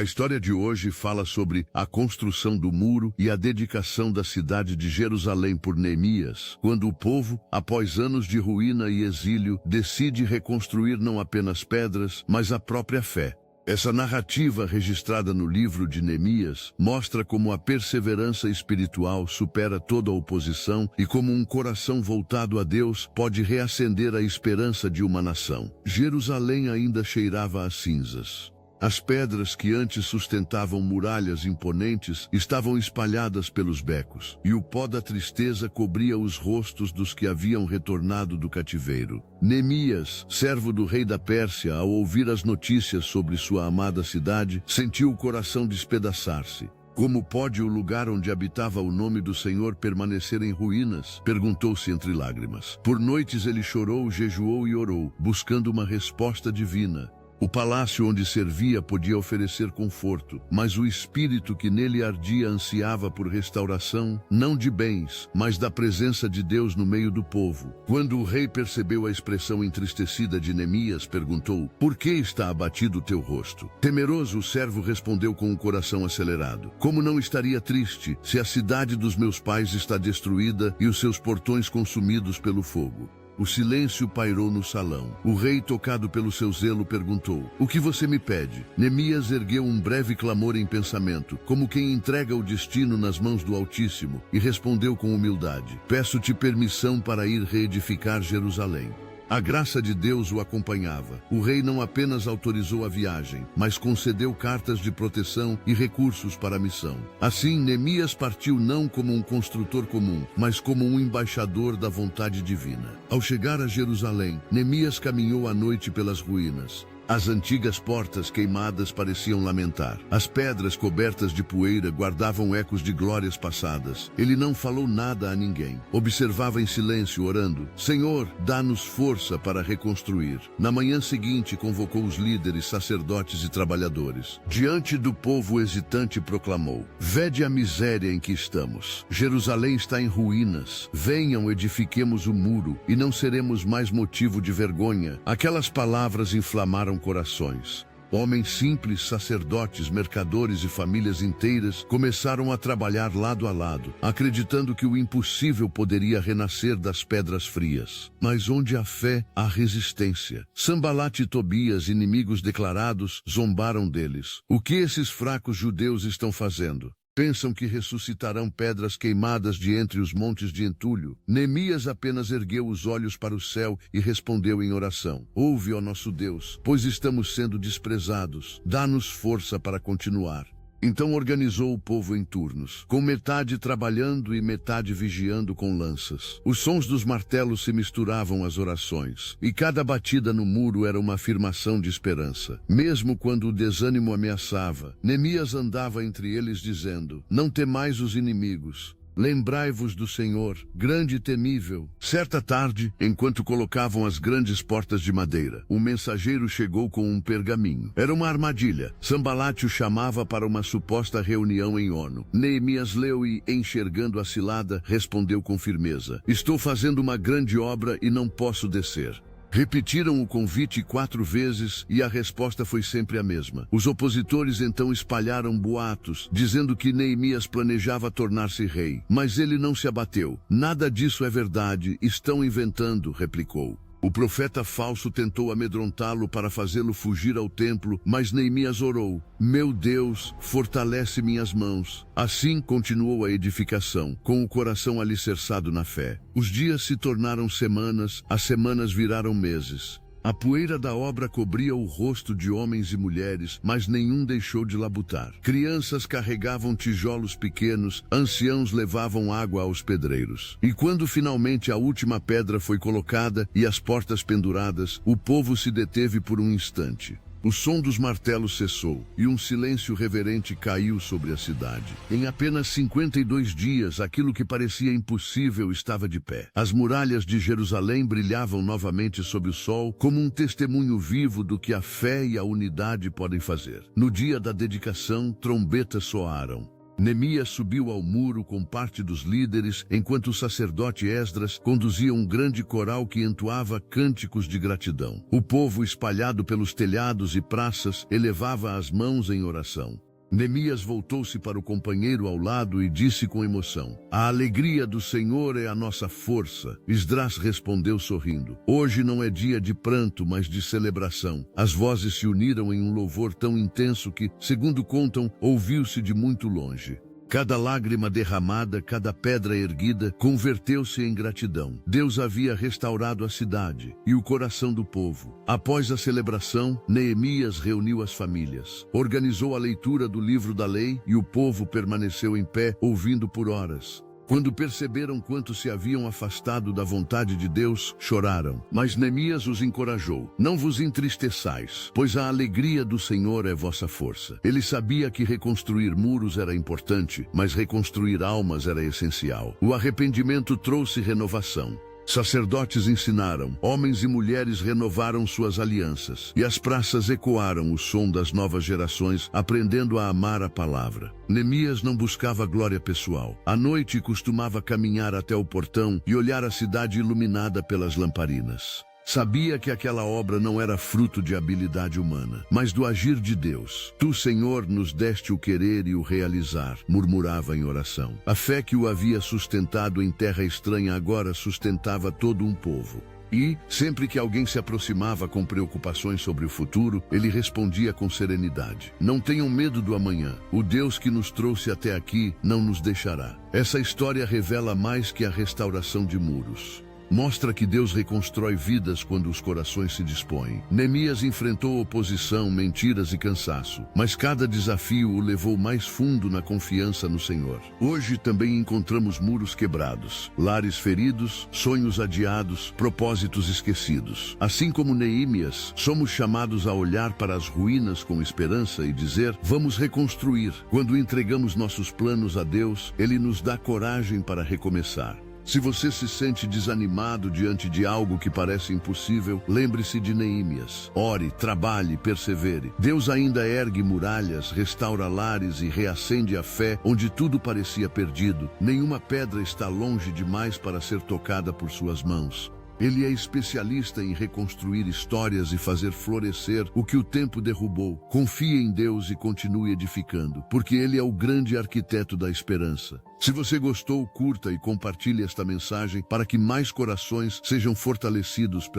A história de hoje fala sobre a construção do muro e a dedicação da cidade de Jerusalém por Neemias, quando o povo, após anos de ruína e exílio, decide reconstruir não apenas pedras, mas a própria fé. Essa narrativa, registrada no livro de Neemias, mostra como a perseverança espiritual supera toda a oposição e como um coração voltado a Deus pode reacender a esperança de uma nação. Jerusalém ainda cheirava a cinzas. As pedras que antes sustentavam muralhas imponentes estavam espalhadas pelos becos, e o pó da tristeza cobria os rostos dos que haviam retornado do cativeiro. Neemias, servo do rei da Pérsia, ao ouvir as notícias sobre sua amada cidade, sentiu o coração despedaçar-se. Como pode o lugar onde habitava o nome do Senhor permanecer em ruínas? Perguntou-se entre lágrimas. Por noites ele chorou, jejuou e orou, buscando uma resposta divina. O palácio onde servia podia oferecer conforto, mas o espírito que nele ardia ansiava por restauração, não de bens, mas da presença de Deus no meio do povo. Quando o rei percebeu a expressão entristecida de Neemias, perguntou: "Por que está abatido o teu rosto?" Temeroso, o servo respondeu com o coração acelerado: "Como não estaria triste, se a cidade dos meus pais está destruída e os seus portões consumidos pelo fogo?" O silêncio pairou no salão. O rei, tocado pelo seu zelo, perguntou: "O que você me pede?" Neemias ergueu um breve clamor em pensamento, como quem entrega o destino nas mãos do Altíssimo, e respondeu com humildade: "Peço-te permissão para ir reedificar Jerusalém." A graça de Deus o acompanhava. O rei não apenas autorizou a viagem, mas concedeu cartas de proteção e recursos para a missão. Assim, Neemias partiu não como um construtor comum, mas como um embaixador da vontade divina. Ao chegar a Jerusalém, Neemias caminhou à noite pelas ruínas. As antigas portas queimadas pareciam lamentar. As pedras cobertas de poeira guardavam ecos de glórias passadas. Ele não falou nada a ninguém. Observava em silêncio, orando: "Senhor, dá-nos força para reconstruir." Na manhã seguinte, convocou os líderes, sacerdotes e trabalhadores. Diante do povo hesitante, proclamou: "Vede a miséria em que estamos. Jerusalém está em ruínas. Venham, edifiquemos o muro, e não seremos mais motivo de vergonha." Aquelas palavras inflamaram corações. Homens simples, sacerdotes, mercadores e famílias inteiras começaram a trabalhar lado a lado, acreditando que o impossível poderia renascer das pedras frias. Mas onde há fé, há resistência. Sanbalat e Tobias, inimigos declarados, zombaram deles. "O que esses fracos judeus estão fazendo? Pensam que ressuscitarão pedras queimadas de entre os montes de entulho?" Neemias apenas ergueu os olhos para o céu e respondeu em oração: "Ouve, ó nosso Deus, pois estamos sendo desprezados. Dá-nos força para continuar." Então organizou o povo em turnos, com metade trabalhando e metade vigiando com lanças. Os sons dos martelos se misturavam às orações, e cada batida no muro era uma afirmação de esperança. Mesmo quando o desânimo ameaçava, Neemias andava entre eles dizendo: "Não temais os inimigos. Lembrai-vos do Senhor, grande e temível." Certa tarde, enquanto colocavam as grandes portas de madeira, um mensageiro chegou com um pergaminho. Era uma armadilha. Sanbalat o chamava para uma suposta reunião em ONU. Neemias leu e, enxergando a cilada, respondeu com firmeza: "Estou fazendo uma grande obra e não posso descer." Repetiram o convite 4 vezes e a resposta foi sempre a mesma. Os opositores então espalharam boatos, dizendo que Neemias planejava tornar-se rei. Mas ele não se abateu. "Nada disso é verdade, estão inventando", replicou. O profeta falso tentou amedrontá-lo para fazê-lo fugir ao templo, mas Neemias orou: "Meu Deus, fortalece minhas mãos." Assim continuou a edificação, com o coração alicerçado na fé. Os dias se tornaram semanas, as semanas viraram meses. A poeira da obra cobria o rosto de homens e mulheres, mas nenhum deixou de labutar. Crianças carregavam tijolos pequenos, anciãos levavam água aos pedreiros. E quando finalmente a última pedra foi colocada e as portas penduradas, o povo se deteve por um instante. O som dos martelos cessou, e um silêncio reverente caiu sobre a cidade. Em apenas 52 dias, aquilo que parecia impossível estava de pé. As muralhas de Jerusalém brilhavam novamente sob o sol, como um testemunho vivo do que a fé e a unidade podem fazer. No dia da dedicação, trombetas soaram. Neemias subiu ao muro com parte dos líderes, enquanto o sacerdote Esdras conduzia um grande coral que entoava cânticos de gratidão. O povo, espalhado pelos telhados e praças, elevava as mãos em oração. Neemias voltou-se para o companheiro ao lado e disse com emoção: "A alegria do Senhor é a nossa força." Esdras respondeu sorrindo: "Hoje não é dia de pranto, mas de celebração." As vozes se uniram em um louvor tão intenso que, segundo contam, ouviu-se de muito longe. Cada lágrima derramada, cada pedra erguida, converteu-se em gratidão. Deus havia restaurado a cidade e o coração do povo. Após a celebração, Neemias reuniu as famílias, organizou a leitura do livro da lei e o povo permaneceu em pé, ouvindo por horas. Quando perceberam quanto se haviam afastado da vontade de Deus, choraram. Mas Neemias os encorajou: "Não vos entristeçais, pois a alegria do Senhor é vossa força." Ele sabia que reconstruir muros era importante, mas reconstruir almas era essencial. O arrependimento trouxe renovação. Sacerdotes ensinaram, homens e mulheres renovaram suas alianças, e as praças ecoaram o som das novas gerações, aprendendo a amar a palavra. Neemias não buscava glória pessoal. À noite costumava caminhar até o portão e olhar a cidade iluminada pelas lamparinas. Sabia que aquela obra não era fruto de habilidade humana, mas do agir de Deus. "Tu, Senhor, nos deste o querer e o realizar", murmurava em oração. A fé que o havia sustentado em terra estranha agora sustentava todo um povo. E, sempre que alguém se aproximava com preocupações sobre o futuro, ele respondia com serenidade: "Não tenham medo do amanhã. O Deus que nos trouxe até aqui não nos deixará." Essa história revela mais que a restauração de muros. Mostra que Deus reconstrói vidas quando os corações se dispõem. Neemias enfrentou oposição, mentiras e cansaço, mas cada desafio o levou mais fundo na confiança no Senhor. Hoje também encontramos muros quebrados, lares feridos, sonhos adiados, propósitos esquecidos. Assim como Neemias, somos chamados a olhar para as ruínas com esperança e dizer: "Vamos reconstruir." Quando entregamos nossos planos a Deus, Ele nos dá coragem para recomeçar. Se você se sente desanimado diante de algo que parece impossível, lembre-se de Neemias. Ore, trabalhe, persevere. Deus ainda ergue muralhas, restaura lares e reacende a fé onde tudo parecia perdido. Nenhuma pedra está longe demais para ser tocada por suas mãos. Ele é especialista em reconstruir histórias e fazer florescer o que o tempo derrubou. Confie em Deus e continue edificando, porque Ele é o grande arquiteto da esperança. Se você gostou, curta e compartilhe esta mensagem para que mais corações sejam fortalecidos pela